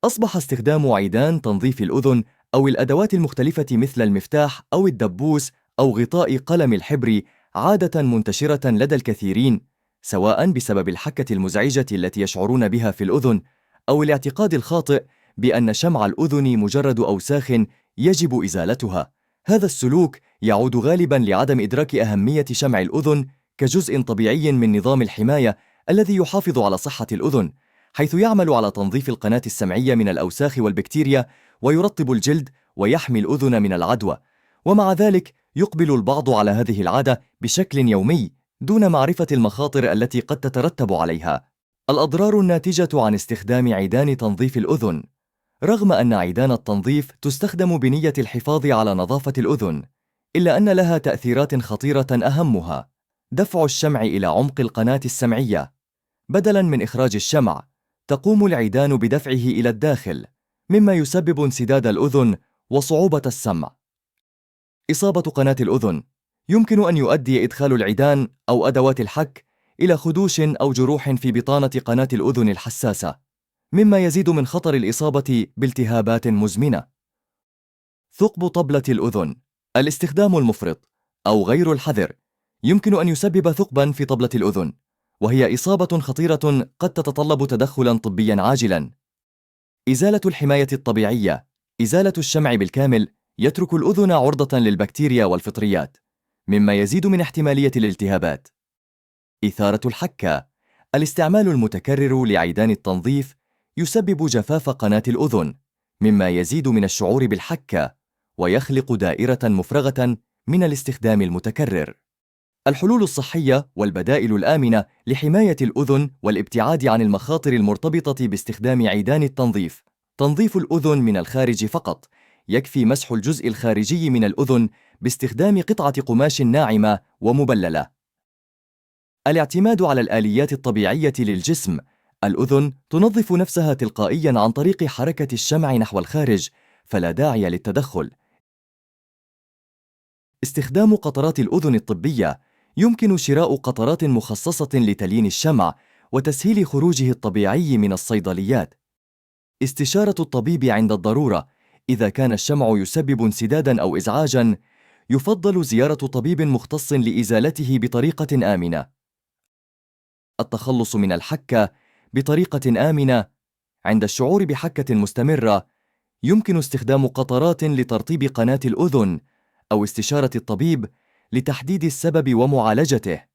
أصبح استخدام عيدان تنظيف الأذن أو الأدوات المختلفة مثل المفتاح أو الدبوس أو غطاء قلم الحبر عادة منتشرة لدى الكثيرين، سواء بسبب الحكة المزعجة التي يشعرون بها في الأذن أو الاعتقاد الخاطئ بأن شمع الأذن مجرد أوساخ يجب إزالتها. هذا السلوك يعود غالباً لعدم إدراك أهمية شمع الأذن كجزء طبيعي من نظام الحماية الذي يحافظ على صحة الأذن، حيث يعمل على تنظيف القناة السمعية من الأوساخ والبكتيريا ويرطب الجلد ويحمي الأذن من العدوى. ومع ذلك يقبل البعض على هذه العادة بشكل يومي دون معرفة المخاطر التي قد تترتب عليها. الأضرار الناتجة عن استخدام عيدان تنظيف الأذن. رغم أن عيدان التنظيف تستخدم بنية الحفاظ على نظافة الأذن، إلا أن لها تأثيرات خطيرة أهمها دفع الشمع إلى عمق القناة السمعية. بدلاً من إخراج الشمع، تقوم العيدان بدفعه إلى الداخل، مما يسبب انسداد الأذن وصعوبة السمع. إصابة قناة الأذن. يمكن أن يؤدي إدخال العيدان أو أدوات الحك إلى خدوش أو جروح في بطانة قناة الأذن الحساسة، مما يزيد من خطر الإصابة بالتهابات مزمنة. ثقب طبلة الأذن. الاستخدام المفرط أو غير الحذر يمكن أن يسبب ثقباً في طبلة الأذن، وهي إصابة خطيرة قد تتطلب تدخلاً طبياً عاجلاً. إزالة الحماية الطبيعية. إزالة الشمع بالكامل يترك الأذن عرضة للبكتيريا والفطريات، مما يزيد من احتمالية الالتهابات. إثارة الحكة. الاستعمال المتكرر لعيدان التنظيف يسبب جفاف قناة الأذن، مما يزيد من الشعور بالحكة ويخلق دائرة مفرغة من الاستخدام المتكرر. الحلول الصحية والبدائل الآمنة لحماية الأذن والابتعاد عن المخاطر المرتبطة باستخدام عيدان التنظيف. تنظيف الأذن من الخارج فقط. يكفي مسح الجزء الخارجي من الأذن باستخدام قطعة قماش ناعمة ومبللة. الاعتماد على الآليات الطبيعية للجسم. الأذن تنظف نفسها تلقائياً عن طريق حركة الشمع نحو الخارج، فلا داعي للتدخل. استخدام قطرات الأذن الطبية. يمكن شراء قطرات مخصصة لتليين الشمع وتسهيل خروجه الطبيعي من الصيدليات. استشارة الطبيب عند الضرورة. إذا كان الشمع يسبب انسداداً أو إزعاجاً، يفضل زيارة طبيب مختص لإزالته بطريقة آمنة. التخلص من الحكة بطريقة آمنة. عند الشعور بحكة مستمرة، يمكن استخدام قطرات لترطيب قناة الأذن أو استشارة الطبيب لتحديد السبب ومعالجته.